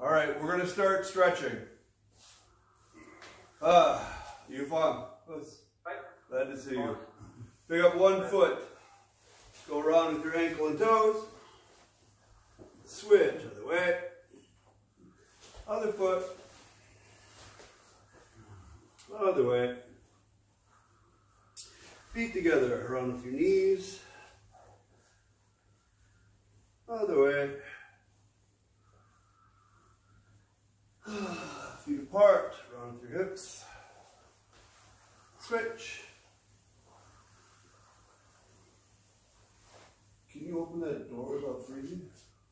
All right, we're going to start stretching. You fun? Glad to see you. Pick up one foot. Go around with your ankle and toes. Switch other way. Other foot. Other way. Feet together. Around with your knees. Other way. Feet apart. Around with your hips. Switch. Can you open that door without freezing?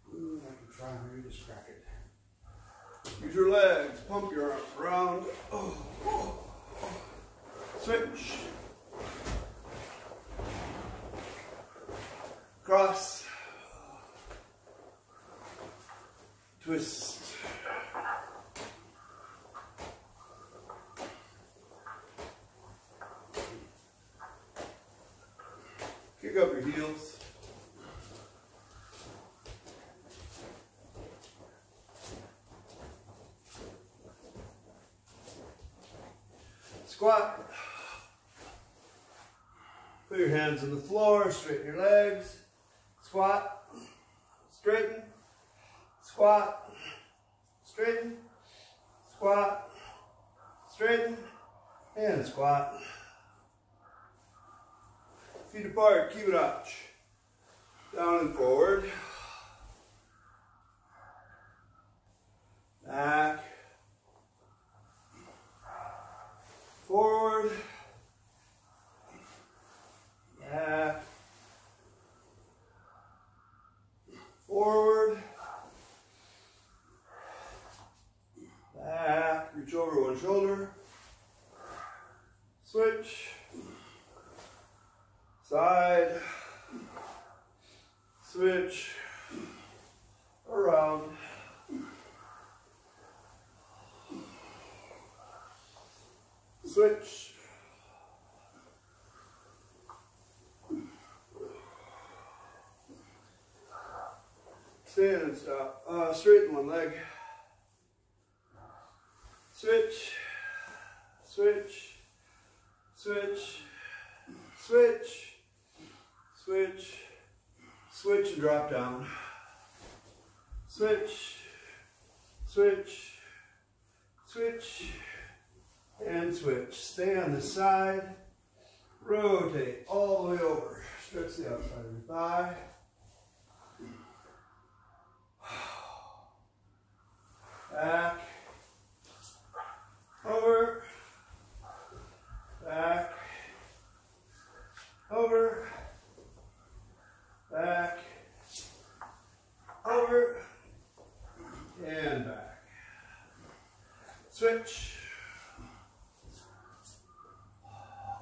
I can try. Maybe just crack it. Use your legs. Pump your arms around. Switch. Cross. Twist. Kick up your heels. Squat. Put your hands on the floor, straighten your legs. Squat, straighten, squat, straighten, squat, straighten, and squat. Feet apart, keep it arch. Down and forward. Back. Forward. Back. Forward. Back. Reach over one shoulder. Switch. Side. Switch. Around. Switch. Stand and stop. Straighten one leg. Switch. Switch. Switch. Switch. Switch. Switch and drop down. Switch. Switch. Switch. And switch. Stay on the side. Rotate all the way over. Stretch the outside of your thigh. Back. Over. Back. Over. Back. Over. And back. Switch.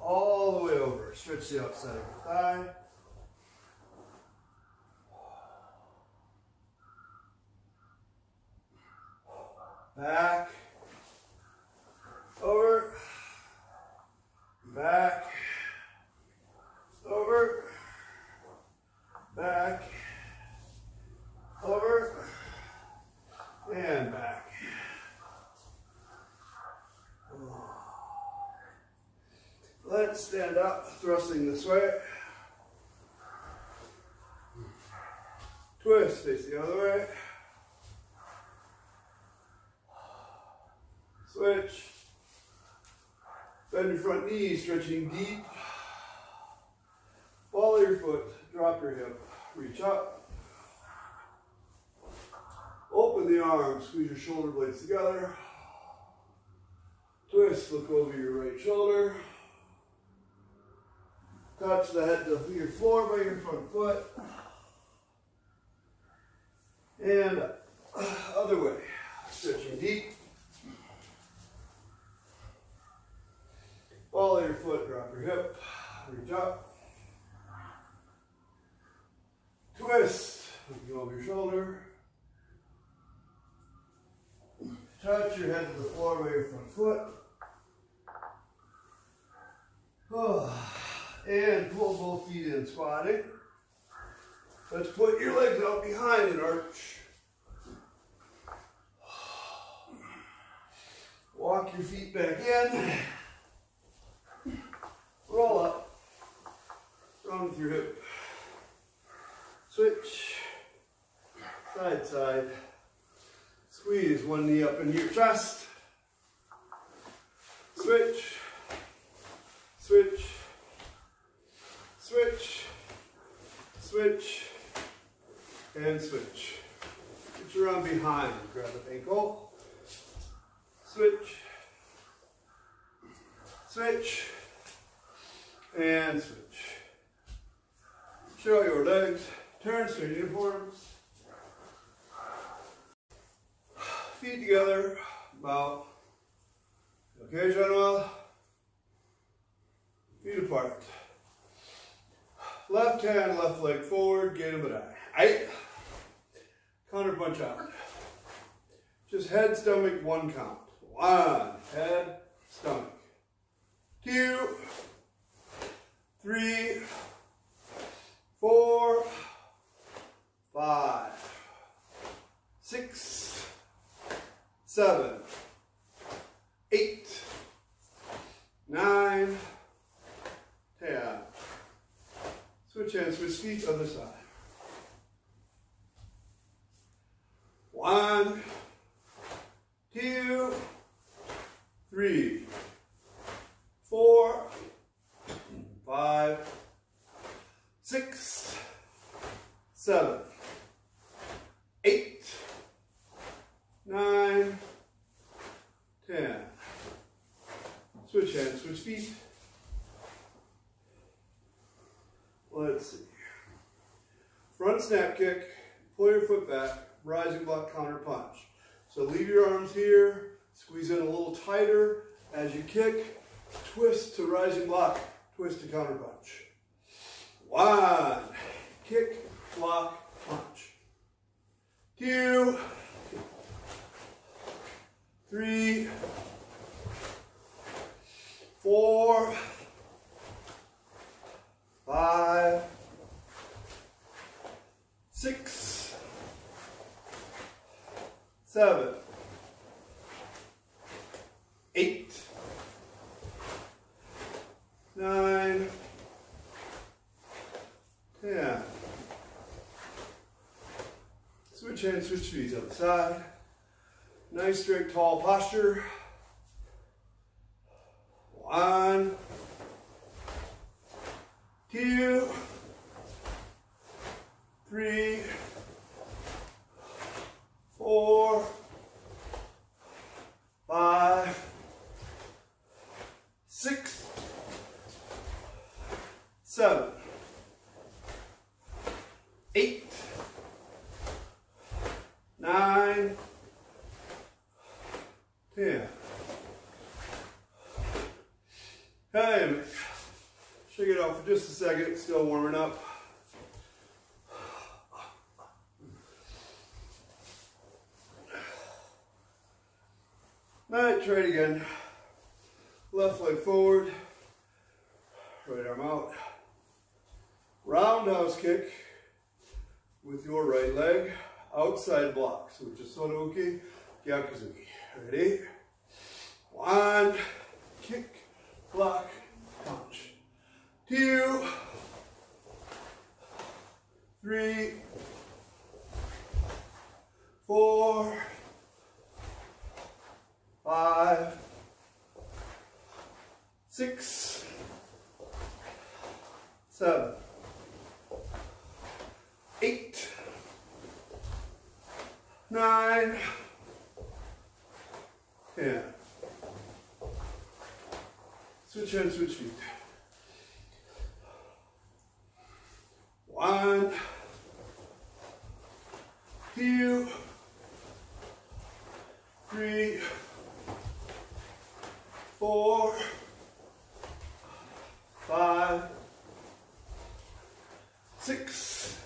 All the way over. Stretch the outside of your thigh. Back. Over. Back. Over. Back. Over. And back. Let's stand up, thrusting this way. Twist, face the other way. Switch. Bend your front knee, stretching deep. Follow your foot, drop your hip, reach up. Open the arms, squeeze your shoulder blades together. Twist, look over your right shoulder. Touch the head to your floor by your front foot. And other way, stretching deep. Follow your foot, drop your hip, reach up. Twist, looking over your shoulder. Touch your head to the floor by your front foot. And pull both feet in, squatting. Let's put your legs out behind and arch. your feet back in. Roll up. Run with your hip. Switch. Side, side. Squeeze one knee up into your chest. Switch. Switch. Switch. Switch. And switch. Get your arm behind. Grab the ankle. Switch. Switch. And switch. Show your legs. Turn straight in forms. Feet together. Bow. Okay, General. Feet apart. Left hand, left leg forward. Get him and I. Counter punch out. Just head, stomach, one count. 1, head, stomach. 2, 3, 4, 5, 6, 7, 8, 9, 10. Switch hands, switch feet, other side. 1, 2, 3, 4, 5, 6, 7, 8, 9, 10. Switch hands, switch feet. Let's see. Front snap kick, pull your foot back, rising block counter punch. So leave your arms here, squeeze in a little tighter as you kick, twist to rising block, twist to counter punch. 1, kick, block, punch. 2, 3, 4, 5, 6, 7, 8, 9, 10. Switch hands, switch feet other side. Nice straight tall posture. 1, 2, 3, 4, 5, 6, 7, 8, 9, 10. Hey, shake it off for just a second, still warming up. All right, try it again. Left leg forward, right arm out. Roundhouse kick with your right leg, outside block. So just Soto-uke, Gyakuzuki. Ready? 1, kick, block, punch. 2, 3, 4, 5, 6, 7, 8, 9, 10. Switch hands, switch feet. 1, 2, 3, 4, 5, 6,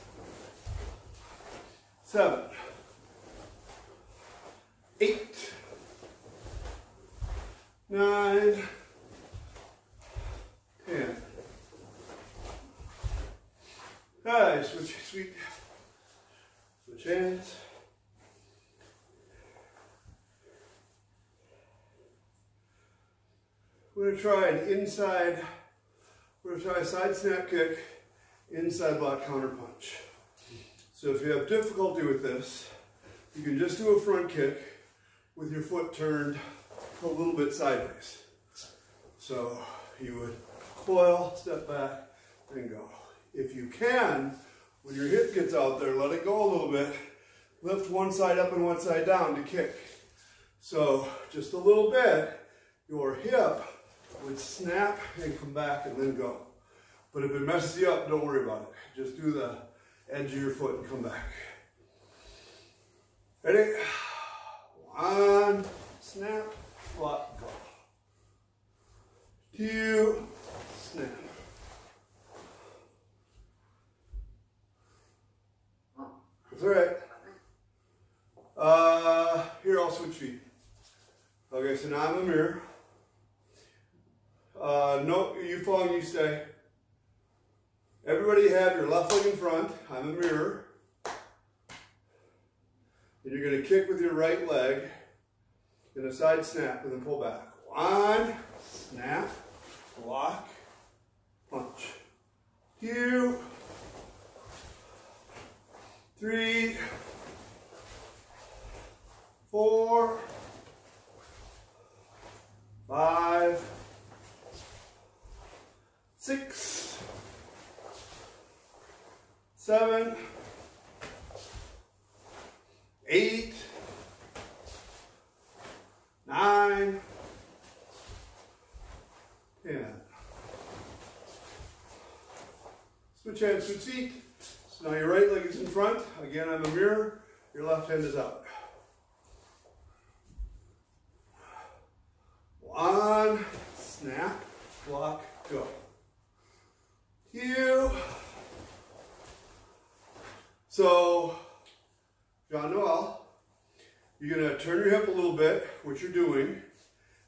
7, 8, 9, 10. Alright, switch feet, switch hands. We're going to try an inside, we're going to try a side snap kick, inside block counter punch. So if you have difficulty with this, you can just do a front kick with your foot turned a little bit sideways. So you would coil, step back, and go. If you can, when your hip gets out there, let it go a little bit. Lift one side up and one side down to kick. So just a little bit, your hip would snap and come back and then go. But if it messes you up, don't worry about it. Just do the edge of your foot and come back. Ready? One, snap, block, go. Two, snap. That's all right. Here, I'll switch feet. Okay, so now I'm in the mirror. No, you fall and you stay. Everybody have your left leg in front. I'm in the mirror. And you're going to kick with your right leg in a side snap and then pull back. One, snap, block, punch. 2, 3, 4, 5, 6, 7, 8, 9, 10. Switch hands, switch feet. So now your right leg is in front. Again, on the mirror. Your left hand is out. One, snap, block, go. 2. So, Jean Noel, you're going to turn your hip a little bit, which you're doing.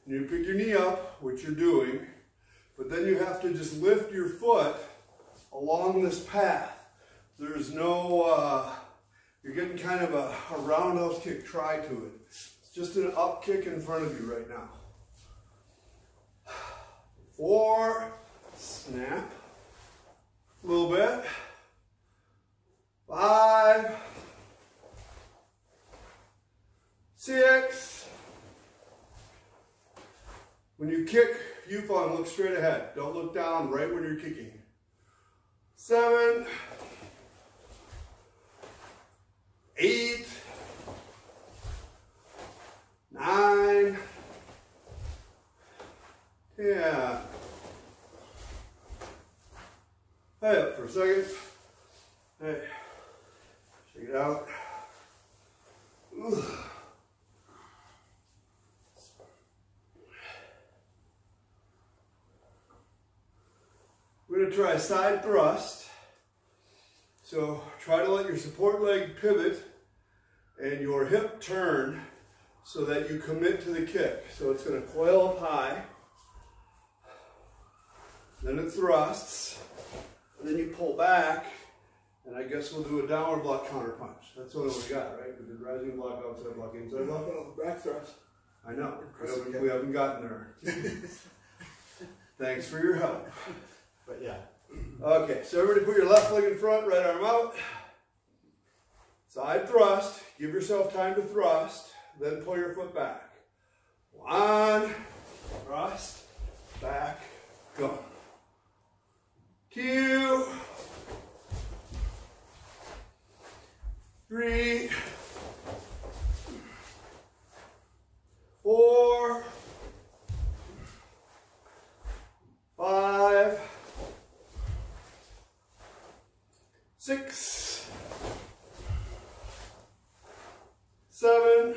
And you pick your knee up, which you're doing. But then you have to just lift your foot along this path. There's no, you're getting kind of a roundhouse kick try to it. It's just an up kick in front of you right now. 4, snap, a little bit. 5, 6. When you kick, you fall and look straight ahead. Don't look down right when you're kicking. 7, 8, 9, 10. Hey, up for a second. Hey, shake it out. Ooh. We're going to try a side thrust. So try to let your support leg pivot and your hip turn so that you commit to the kick. So it's going to coil up high, then it thrusts, and then you pull back, and I guess we'll do a downward block counter punch. That's what we got, right? We did rising block, outside block, inside block. Back thrust. I know, we haven't gotten there. Thanks for your help. But yeah. Okay, so everybody put your left leg in front, right arm out. Side thrust. Give yourself time to thrust. Then pull your foot back. 1, thrust, back, go. 2, 3, 4, 5, 6, 7,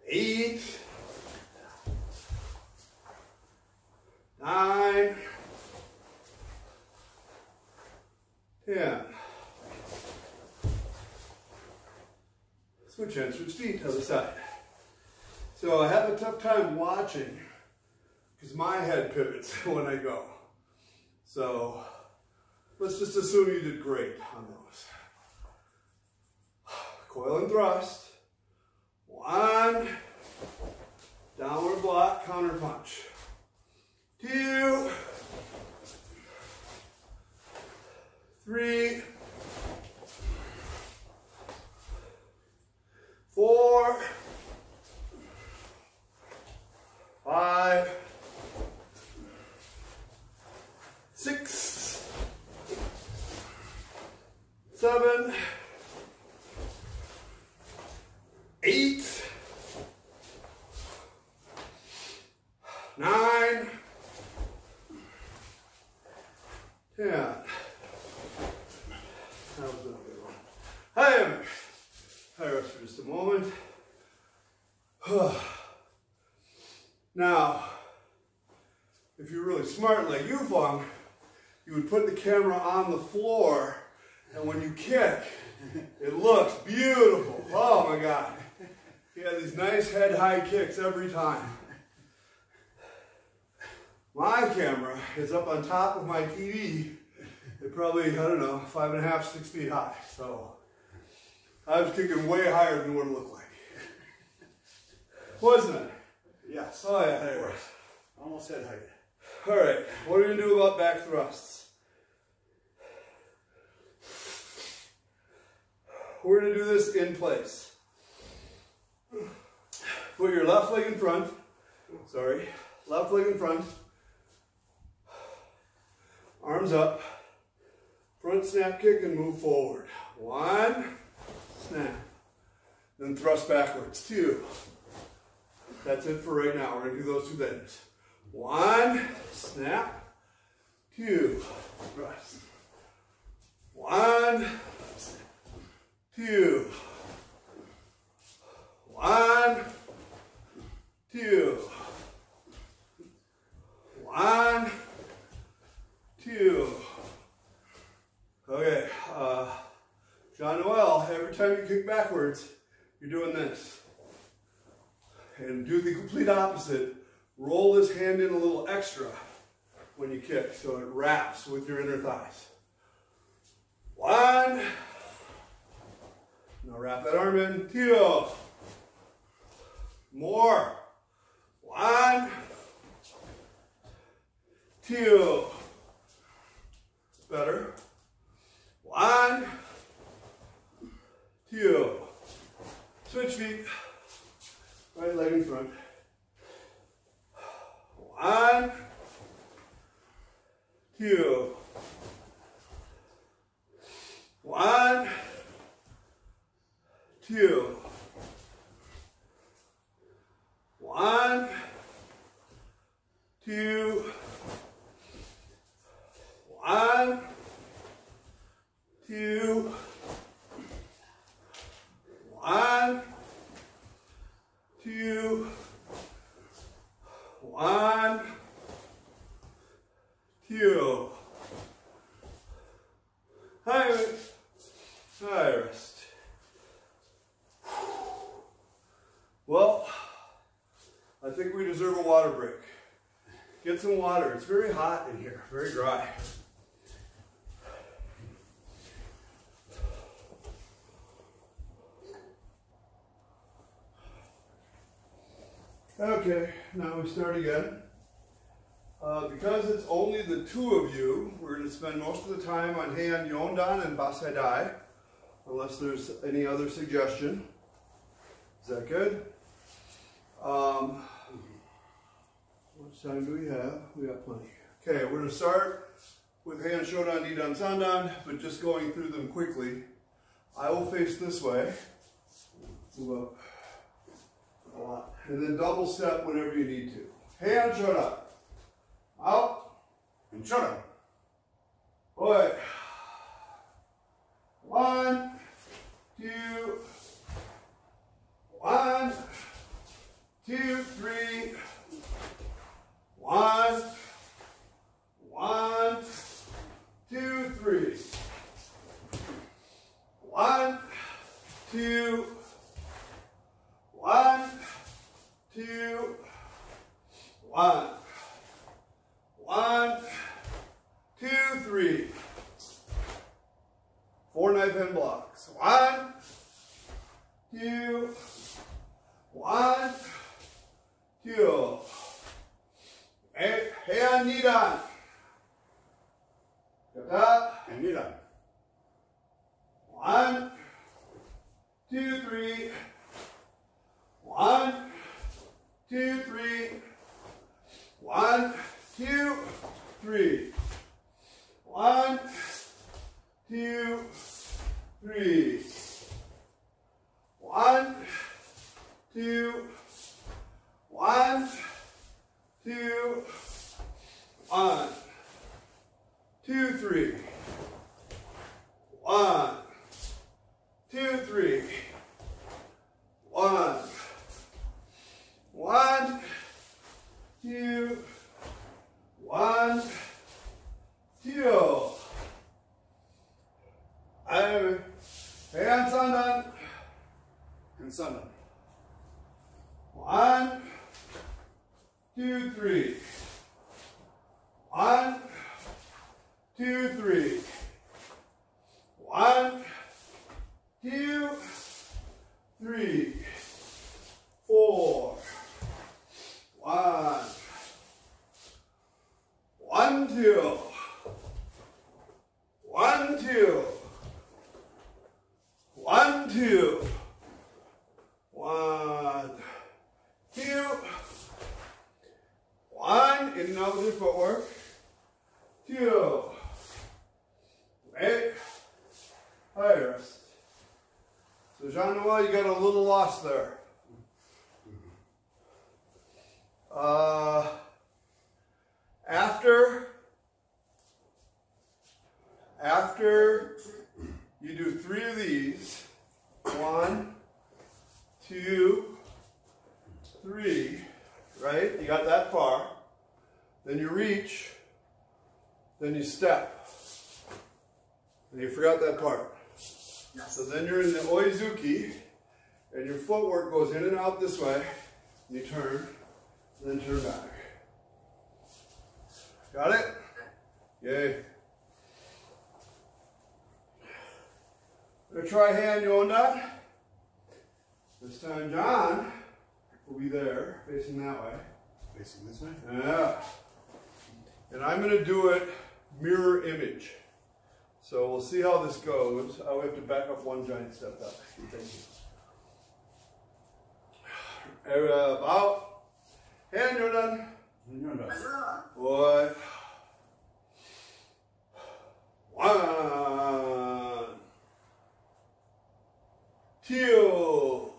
8, 9, 10. Switch hands, switch feet, other side. So I have a tough time watching because my head pivots when I go. So let's just assume you did great on those. Coil and thrust. 1, Downward block, counter punch. 2, 3, 4, 5, 6, 7, 8, 9, 10. That was not a good one. Hi, rest for just a moment. Now, if you're really smart like Yufeng, you would put the camera on the floor, and when you kick, it looks beautiful. Oh my God. He had these nice head-high kicks every time. My camera is up on top of my TV. It probably, I don't know, 5.5, 6 feet high. So I was kicking way higher than what it looked like. Wasn't it? Yes. Oh yeah, there it was. Almost head height. All right, what are we gonna do about back thrusts? We're gonna do this in place. Put your left leg in front. Sorry, left leg in front. Arms up. Front snap kick and move forward. 1, snap. Then thrust backwards. 2. That's it for right now. We're going to do those 2 things. 1, snap. 2, thrust. 1, 2. 1, 2. 1, 2. Okay, John Noel, every time you kick backwards, you're doing this. And do the complete opposite. Roll this hand in a little extra when you kick so it wraps with your inner thighs. 1. Now wrap that arm in. 2. More. 1. 2. Better. 1. 2. Switch feet. Right leg in front. 1. 2. 1. 2. 1. 2. 1. 2. 1. 2. 1. 2. High rest. Well, I think we deserve a water break. Get some water. It's very hot in here, very dry. Okay, now we start again. Because it's only the 2 of you, we're going to spend most of the time on Han Yondan and Basai Dai, unless there's any other suggestion. Is that good? What time do we have? We got plenty. Okay, we're going to start with Han Shodan, Nidan, Sandan, but just going through them quickly. I will face this way. Move up a lot. And then double step whenever you need to. Han Shodan. Out. And Shodan. Boy. 1, 2, 1, 2, 3. 1, 1, 2, 3. 1, 2, 1, 2, 1. 1, 2, 3. 4 knife hand blocks. 1, 2, 1, two. Hand knee down. Got that? And knee down. 1, 2, 3. 1, 2, 3. 1, 2, 3. 1, 2, 3. 1, 2, 1, 2, 1, 2, 3. 1, 2, 3. 1, 1, 2, 1, 2. Hands on them. And sun up. 1, 2, 3. 1, 2, 3. 1, 2, 3. 4. 1. 1, 2. 1, 2. 1, 2. 1, 2. 1. In and out with your footwork. 2. Right. High rest. So Jean-Noel, you got a little lost there. After you do 3 of these, 1, 2, 3, right? You got that far. Then you reach, then you step. And you forgot that part. So then you're in the Oizuki, and your footwork goes in and out this way. And you turn, and then turn back. Got it? Yay. Gonna try hand yondan. This time John will be there, facing that way. Facing this way? Yeah. And I'm gonna do it mirror image. So we'll see how this goes. I have to back up one giant step up. Thank you. About. Hand yondan. And you're done. Boy. 1, 2.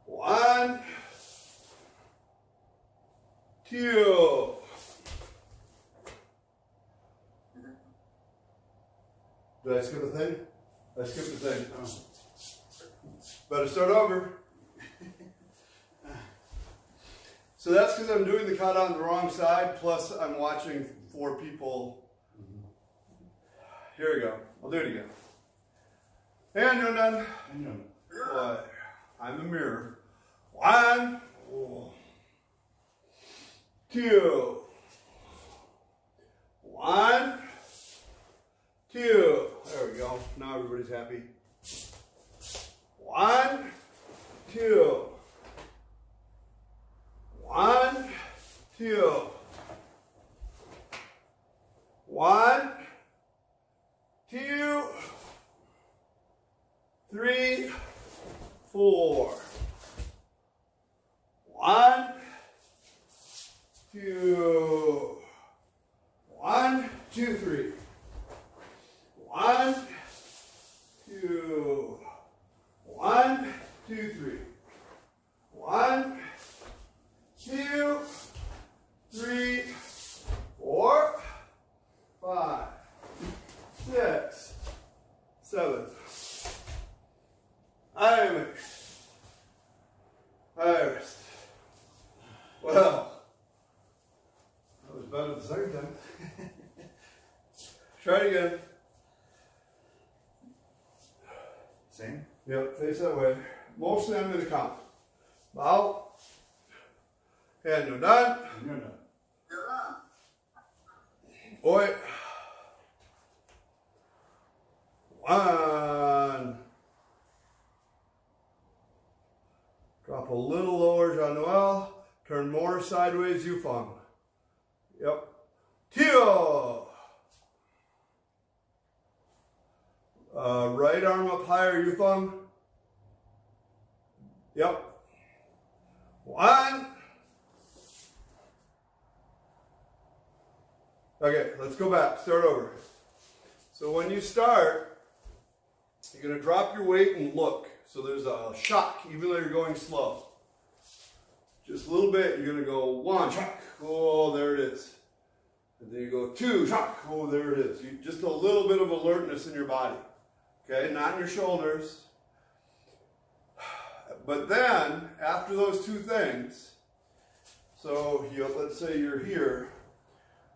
1, 2. Did I skip a thing? I skipped a thing. Oh. Better start over. So that's because I'm doing the kata on the wrong side, plus I'm watching 4 people. Here we go. I'll do it again. And you're done. And you're done. Boy, I'm a mirror. 1, 2. 1, 2. There we go. Now everybody's happy. 1, 2. 1, 2. 1, 2, 3, 4. 1, 2. 1, 2, 3. 1, 2. 1, 2, 3. 1, 2, 3, 4, 5, 6, 7. Iris. Well, that was better the second time. Try it again. Same? Yep, face that way. Mostly I'm going to count. Bow. And you're done. And you're done. Oi. 1. Drop Up a little lower, Jean-Noel. Turn more sideways, Yufeng. Yep. Tio. Right arm up higher, Yufeng. Yep. 1. Okay, let's go back. Start over. So when you start, you're going to drop your weight and look. So there's a shock, even though you're going slow. Just a little bit, you're going to go 1, shock. Oh, there it is. And then you go 2, shock. Oh, there it is. Just a little bit of alertness in your body. Okay, not in your shoulders. But then, after those 2 things, so let's say you're here,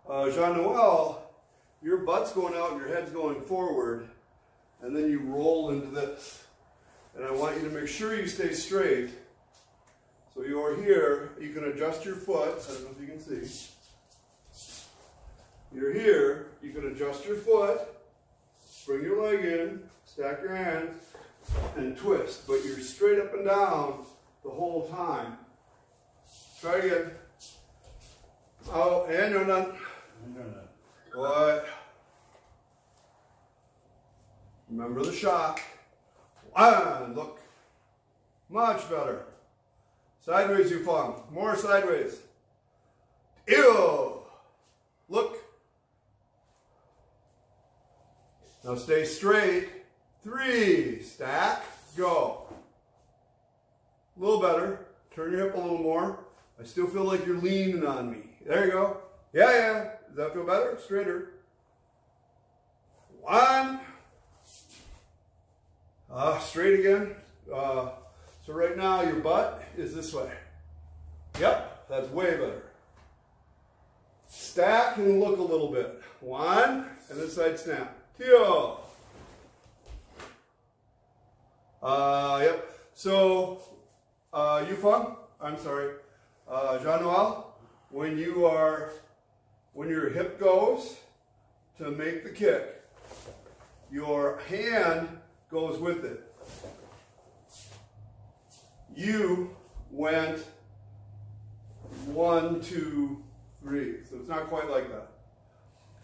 Jean-Noel, your butt's going out and your head's going forward, and then you roll into this. And I want you to make sure you stay straight. So you're here, you can adjust your foot, I don't know if you can see. You're here, you can adjust your foot, bring your leg in, stack your hands, and twist. But you're straight up and down the whole time. Try again. Oh, and you're done. What? Remember the shock. 1, look. Much better. Sideways, Yufeng. More sideways. Ew. Look. Now stay straight. 3. Stack. Go. A little better. Turn your hip a little more. I still feel like you're leaning on me. There you go. Yeah. Does that feel better? Straighter. 1. Straight again. So right now your butt is this way. Yep, that's way better. Stack and look a little bit. 1, and then side snap. Tio. Yep. So, Yufeng, I'm sorry, Jean-Noel, when your hip goes to make the kick, your hand goes with it. You went 1, 2, 3. So it's not quite like that.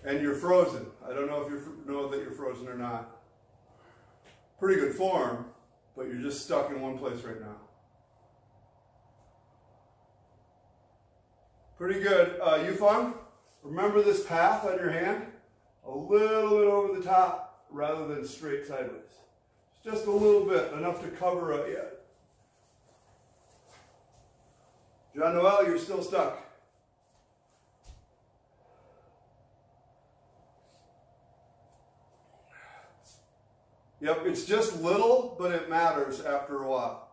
And you're frozen. I don't know if you know that you're frozen or not. Pretty good form, but you're just stuck in one place right now. Pretty good. Yufeng, remember this path on your hand? A little bit over the top rather than straight sideways. Just a little bit, enough to cover it yet. Jean-Noel, you're still stuck. Yep, it's just little, but it matters after a while.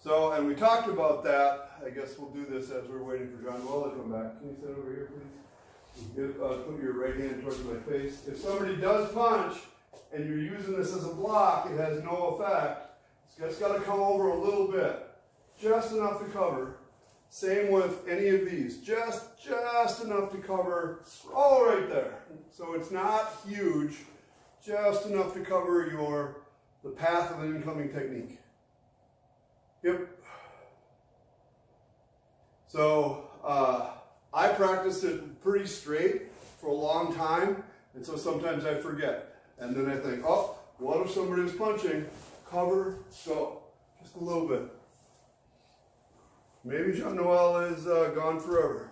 So, and we talked about that. I guess we'll do this as we're waiting for Jean-Noel to come back. Can you sit over here, please? Put your right hand towards my face. If somebody does punch, and you're using this as a block, it has no effect. It's just got to come over a little bit. Just enough to cover. Same with any of these. Just enough to cover. Oh, right there. So it's not huge. Just enough to cover the path of an incoming technique. Yep. So I practiced it pretty straight for a long time, and so sometimes I forget. And then I think, oh, what if somebody was punching? Cover, go. Just a little bit. Maybe Jean-Noel is gone forever.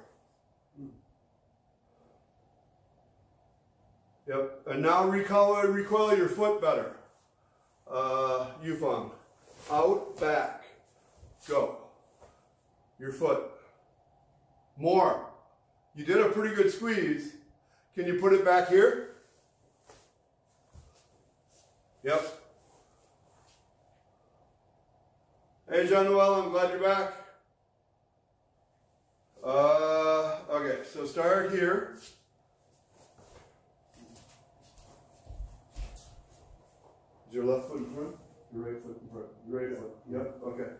Yep. And now recoil your foot better. Yufeng. Out, back. Go. Your foot. More. You did a pretty good squeeze. Can you put it back here? Yep. Hey, Jean-Noel, I'm glad you're back. Okay, so start here. Is your left foot in front? Your right foot in front. Your right foot. Yep, okay.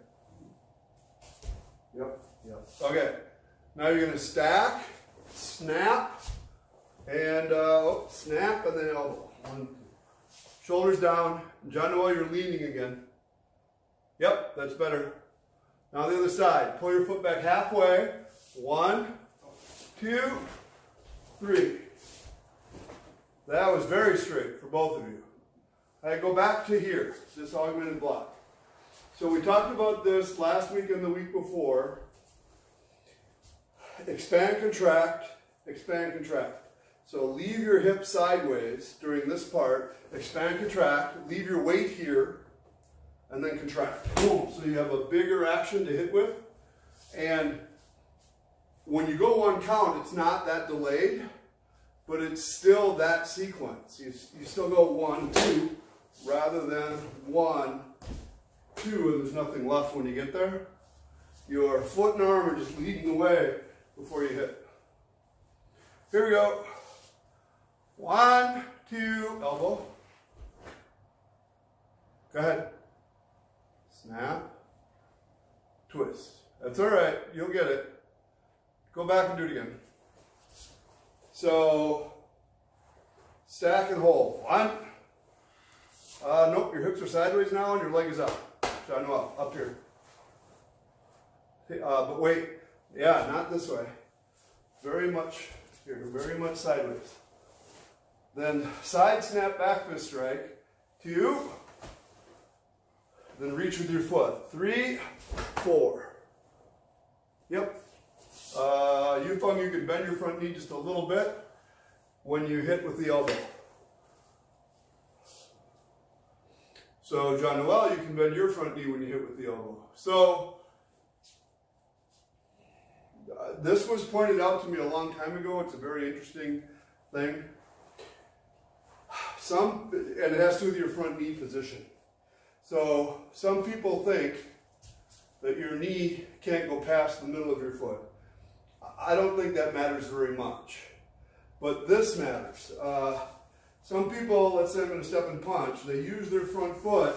Yep. Okay, now you're going to stack, snap, and snap, and then elbow. 1, 2. Shoulders down. Jean-Noel, you're leaning again. Yep, that's better. Now the other side. Pull your foot back halfway. 1, 2, 3. That was very straight for both of you. I go back to here, this augmented block. So we talked about this last week and the week before. Expand, contract, expand, contract. So leave your hip sideways during this part, expand, contract, leave your weight here, and then contract. Boom. So you have a bigger action to hit with. And when you go 1 count, it's not that delayed, but it's still that sequence. You still go 1, 2, rather than 1, 2, and there's nothing left when you get there. Your foot and arm are just leading the way before you hit. Here we go. 1, 2, elbow. Go ahead. Snap. Twist. That's all right. You'll get it. Go back and do it again. So, stack and hold. 1. Nope, your hips are sideways now and your leg is up. Jean-Noel, up here. But wait, yeah, not this way. Very much here, very much sideways. Then side snap back fist strike. 2. Then reach with your foot. 3, 4. Yep. Yufeng, you can bend your front knee just a little bit when you hit with the elbow. So Jean-Noel, you can bend your front knee when you hit with the elbow. So this was pointed out to me a long time ago. It's a very interesting thing. And it has to do with your front knee position. So some people think that your knee can't go past the middle of your foot. I don't think that matters very much, but this matters. Some people, let's say I'm going to step and punch, they use their front foot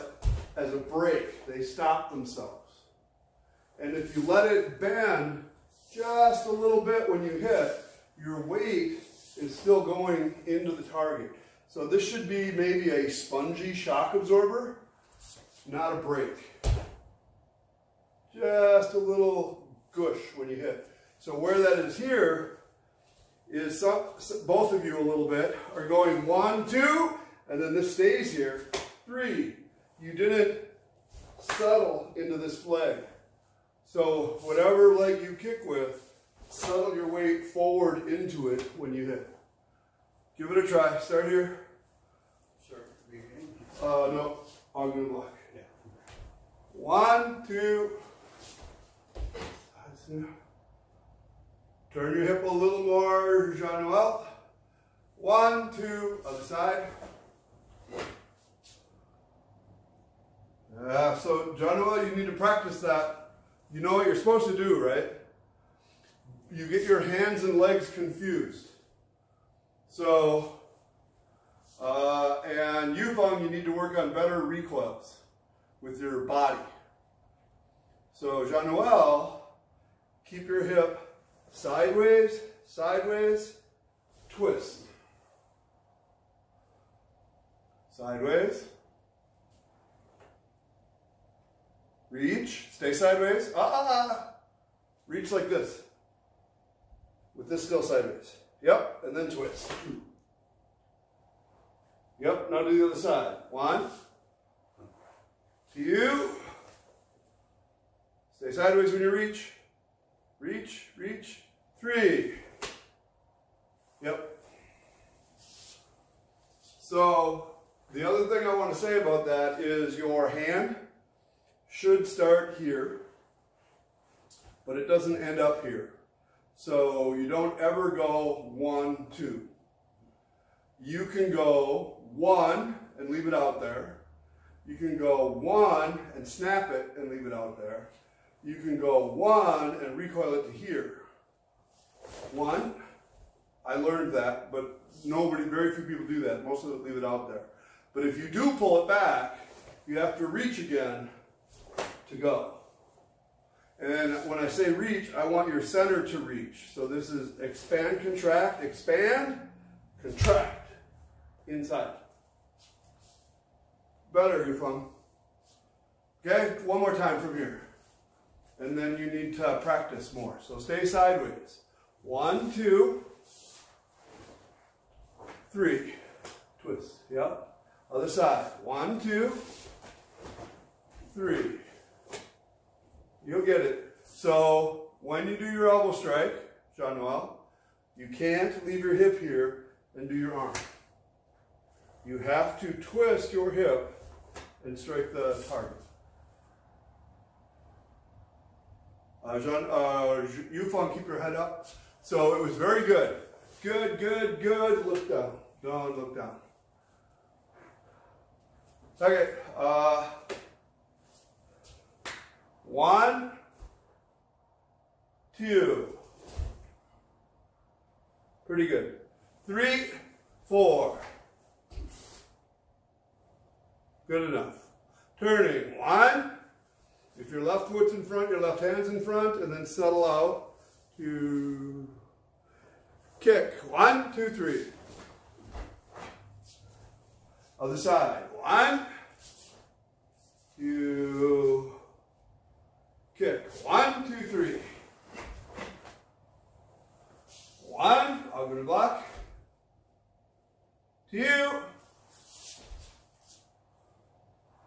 as a brake. They stop themselves. And if you let it bend just a little bit when you hit, your weight is still going into the target. So this should be maybe a spongy shock absorber, not a brake. Just a little gush when you hit. So where that is here is both of you a little bit are going 1, 2, and then this stays here. 3. You didn't settle into this flag. So whatever leg you kick with, settle your weight forward into it when you hit. Give it a try. Start here. Sure. No, augmented block. Yeah. 1, 2. Turn your hip a little more, Jean-Noel. 1, 2, other side. So Jean-Noel, you need to practice that. You know what you're supposed to do, right? You get your hands and legs confused. So, and Yufeng, you need to work on better recoils with your body. So Jean-Noel, keep your hip sideways, sideways, twist. Sideways. Reach, stay sideways. Reach like this. With this still sideways. Yep, and then twist. Yep, now do the other side. 1, 2. Stay sideways when you reach. Reach, reach. 3. Yep. So the other thing I want to say about that is your hand should start here, but it doesn't end up here. So you don't ever go 1, 2. You can go 1 and leave it out there. You can go 1 and snap it and leave it out there. You can go 1 and recoil it to here. 1. I learned that, but very few people do that. Most of them leave it out there. But if you do pull it back, you have to reach again to go. And when I say reach, I want your center to reach. So this is expand, contract, inside. Better, Yufeng. Okay, one more time from here. And then you need to practice more. So stay sideways. 1, 2, 3. Twist. Yep. Other side. 1, 2, 3. You'll get it. So when you do your elbow strike, Jean-Noel, you can't leave your hip here and do your arm. You have to twist your hip and strike the target. Yufeng, keep your head up. So it was very good. Good, good, good. Look down. Don't look down. Okay. 1, 2. Pretty good. 3, 4. Good enough. Turning. 1. If your left foot's in front, your left hand's in front, and then settle out. 2. Kick. 1, 2, 3. Other side. 1, 2. Kick. 1, 2, 3. 1. Augmented block. 2.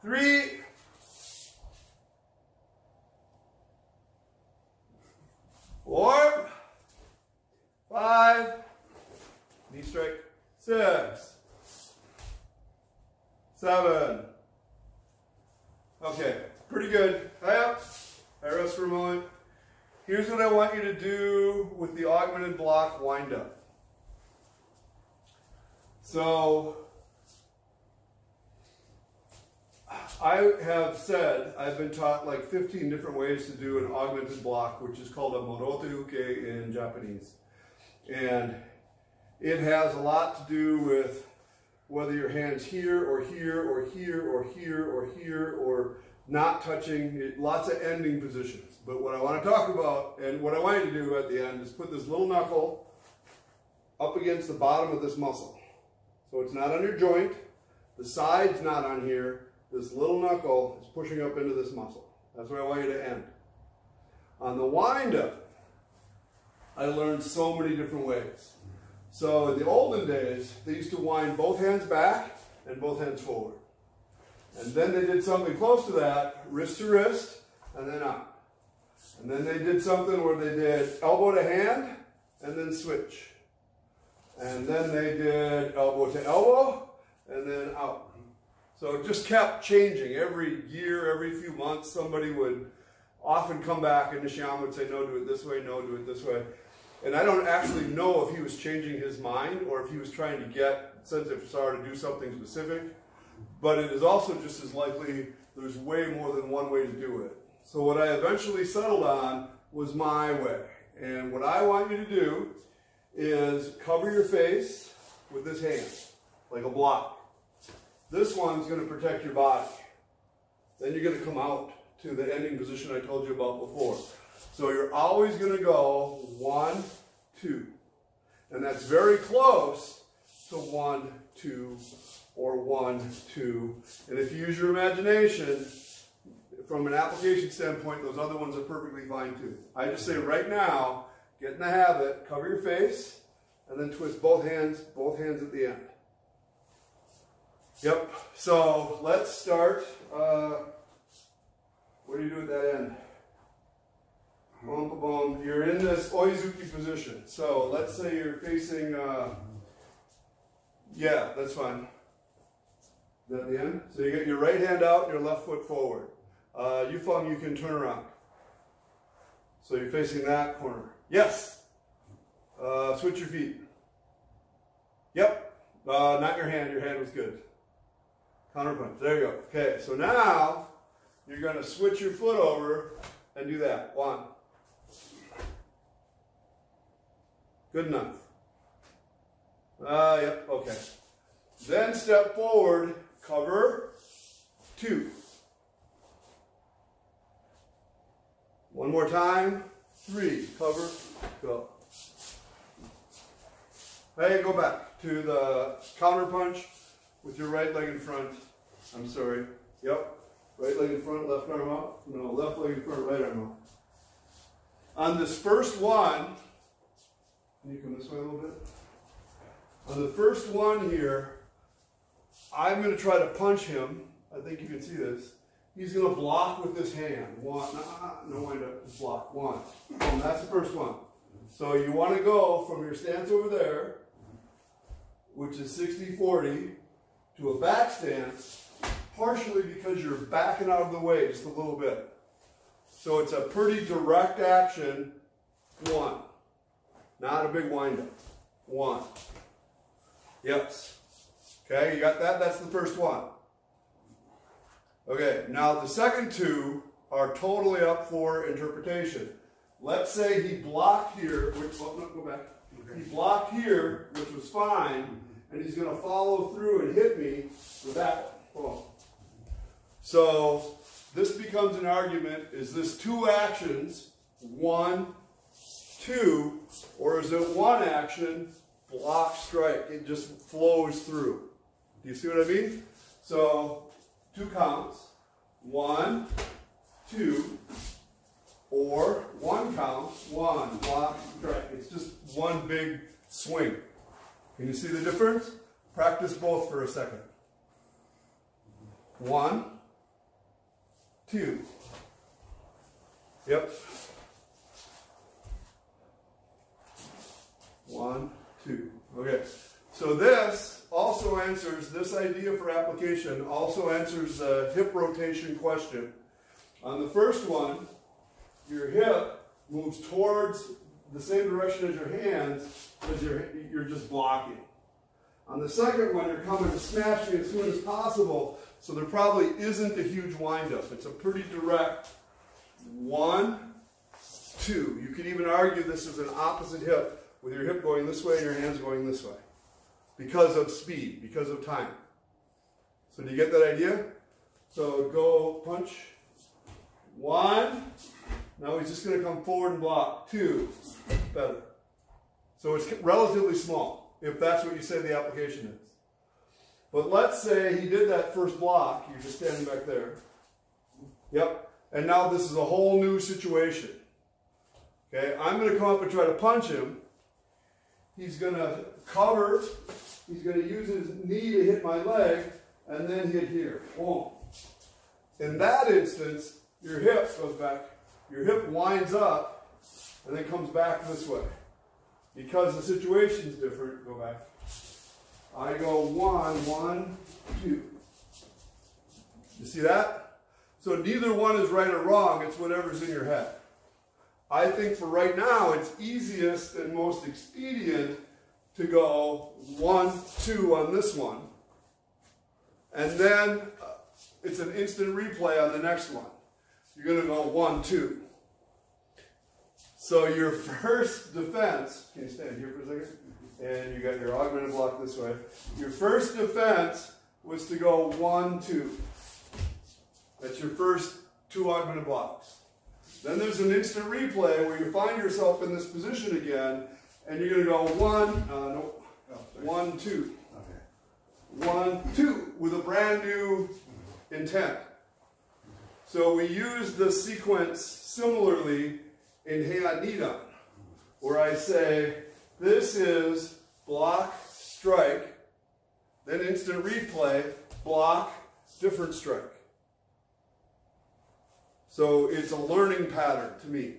3. 4. 5. Knee strike. 6. 7. Okay, pretty good. High up. High rest for a moment. Here's what I want you to do with the augmented block wind up. So, I have said, I've been taught like 15 different ways to do an augmented block, which is called a morote uke in Japanese. And it has a lot to do with whether your hand's here or here or here or here or here or not touching, lots of ending positions. But what I want to talk about, and what I want you to do at the end, is put this little knuckle up against the bottom of this muscle. So it's not on your joint, the side's not on here, this little knuckle is pushing up into this muscle. That's where I want you to end. On the wind up, I learned so many different ways. So in the olden days, they used to wind both hands back and both hands forward. And then they did something close to that, wrist to wrist, and then out. And then they did something where they did elbow to hand, and then switch. And then they did elbow to elbow, and then out. So it just kept changing. Every year, every few months, somebody would often come back, and Nishiyama would say, no, do it this way, no, do it this way. And I don't actually know if he was changing his mind or if he was trying to get Sensei Fusaru to do something specific. But it is also just as likely there's way more than one way to do it. So what I eventually settled on was my way. And what I want you to do is cover your face with this hand, like a block. This one's going to protect your body. Then you're going to come out to the ending position I told you about before. So you're always going to go 1, 2. And that's very close to 1, 2, or 1, 2. And if you use your imagination, from an application standpoint, those other ones are perfectly fine too. I just say right now, get in the habit, cover your face, and then twist both hands at the end. Yep, so let's start. What do you do at that end? Boom, boom, boom. You're in this oizuki position. So let's say you're facing, yeah, that's fine. Is that the end? So you get your right hand out, your left foot forward. Yufeng, you can turn around. So you're facing that corner. Yes. Switch your feet. Yep. Not your hand. Your hand was good. Counter punch. There you go. Okay. So now you're going to switch your foot over and do that. 1. Good enough. Yep. Okay. Then step forward. Cover. 2. One more time. 3. Cover. Go. Hey, go back to the counter punch with your right leg in front. I'm sorry. Yep. Right leg in front, left arm out. No, left leg in front, right arm out. On this first one, can you come this way a little bit? On the first one here, I'm going to try to punch him. I think you can see this. He's going to block with this hand. One, no wind up, just block. One. Boom, that's the first one. So you want to go from your stance over there, which is 60-40, to a back stance, partially because you're backing out of the way just a little bit. So it's a pretty direct action. One. Not a big wind up. One. Yes. Okay, you got that? That's the first one. Okay, now the second two are totally up for interpretation. Let's say he blocked here, which, oh, no, go back. He blocked here, which was fine, and he's going to follow through and hit me with that one. Oh. So this becomes an argument, is this two actions, 1, 2, or is it one action, block, strike? It just flows through. Do you see what I mean? So 2 counts, 1, 2, or 1 count, 1, block, strike. It's just one big swing. Can you see the difference? Practice both for a second. 1, 2. Yep. 1, 2. Okay. So this also answers, this idea for application also answers the hip rotation question. On the first one, your hip moves towards the same direction as your hands, because you're just blocking. On the second one, you're coming to smash me as soon as possible, so there probably isn't a huge windup. It's a pretty direct 1, 2. You could even argue this is an opposite hip, with your hip going this way and your hands going this way, because of speed, because of time. So do you get that idea? So go punch. 1. Now he's just going to come forward and block. 2. Better. So it's relatively small, if that's what you say the application is. But let's say he did that first block. You're just standing back there. Yep. And now this is a whole new situation. Okay, I'm going to come up and try to punch him. He's going to cover. He's going to use his knee to hit my leg, and then hit here. Boom. In that instance, your hip goes back. Your hip winds up, and then comes back this way. Because the situation's different, go back. I go 1, 1, 2. You see that? So neither one is right or wrong, it's whatever's in your head. I think for right now, it's easiest and most expedient to go 1, 2 on this one. And then it's an instant replay on the next one. You're going to go 1, 2. So your first defense, can you stand here for a second? And you got your augmented block this way. Your first defense was to go 1, 2. That's your first 2 augmented blocks. Then there's an instant replay where you find yourself in this position again, and you're going to go 1, 2. Okay. 1, 2 with a brand new intent. So we use the sequence similarly in Heian Nidan, where I say, this is block, strike, then instant replay, block, different strike. So it's a learning pattern to me,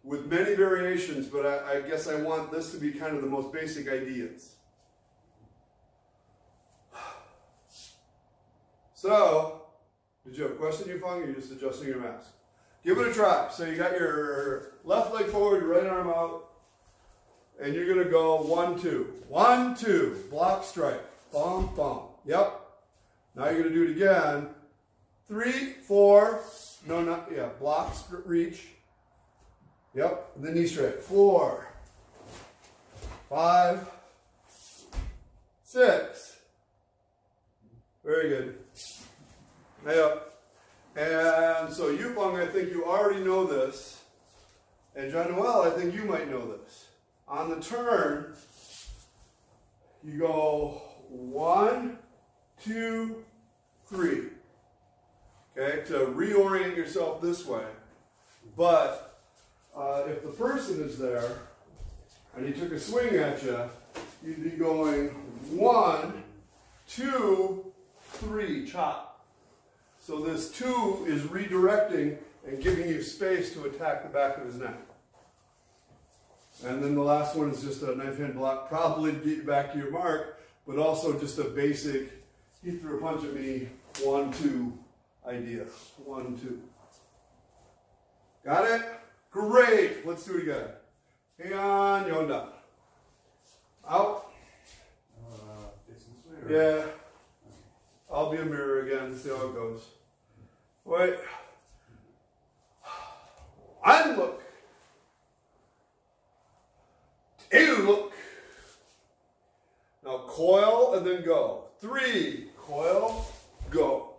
with many variations, but I guess I want this to be kind of the most basic ideas. So, did you have a question, Yufeng, or are you just adjusting your mask? Give it a try. So you got your left leg forward, your right arm out, and you're going to go 1, 2. 1, 2. Block, strike. Bum, bum. Yep. Now you're going to do it again. 3, 4. No, not, yeah. Block, reach. Yep. And then knee straight. 4, 5, 6. Very good. Yep. And so Yufeng, I think you already know this. And Jean-Noel, I think you might know this. On the turn, you go 1, 2, 3. okay, to reorient yourself this way. But if the person is there and he took a swing at you, you'd be going 1, 2, 3, chop. So this 2 is redirecting and giving you space to attack the back of his neck. And then the last one is just a knife hand block, probably to get you back to your mark, but also just a basic, he threw a punch at me, 1, 2 idea. 1, 2. Got it? Great. Let's do it again. Hang on, Yonda. Out. Facing this way, or? Yeah. I'll be a mirror again, see how it goes. Wait. One look. 2 look. Now coil and then go. 3, coil, go.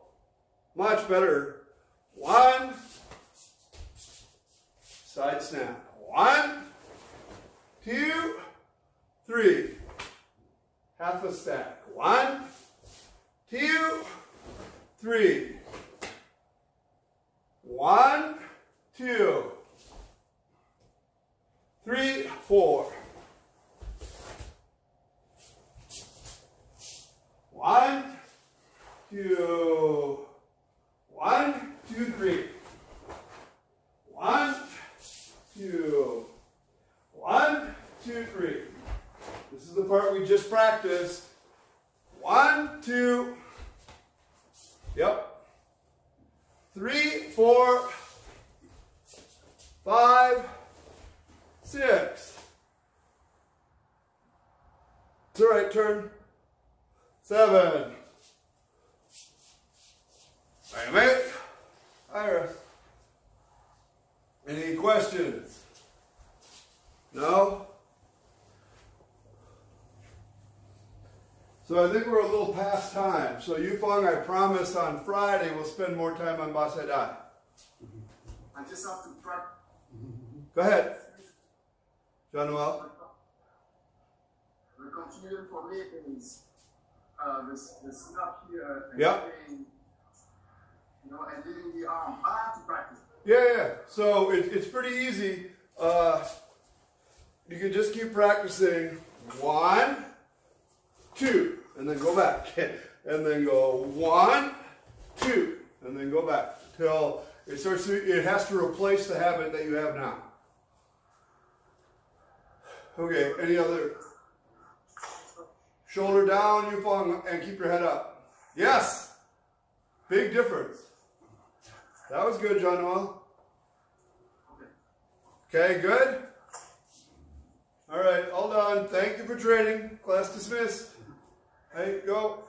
Much better. 1, side snap. 1, 2, 3. Half a stack. 1, 2, 3. 1, 2, 3, 4. 1, 2, 1, 2, 3. 1, 2, 1, 2, 3. This is the part we just practiced. 1, 2. Yep. 3, 4, 5, 6. It's all right, turn. 7. Wait a minute. Iris. Any questions? No? So I think we're a little past time. So Yufeng, I promise on Friday we'll spend more time on Basai Dai. I just have to practice. Go ahead. Jean-Noel. The continuum for me is the snap here and Yep. playing, and leading the arm. I have to practice. Yeah. So it's pretty easy. You can just keep practicing 1, 2, and then go back. And then go 1, 2, and then go back. Till it starts to, it has to replace the habit that you have now. Okay, any other? Shoulder down, Yufeng, and keep your head up. Yes! Big difference. That was good, Jean-Noel. Okay, good? All right, all done. Thank you for training. Class dismissed. Hey, go.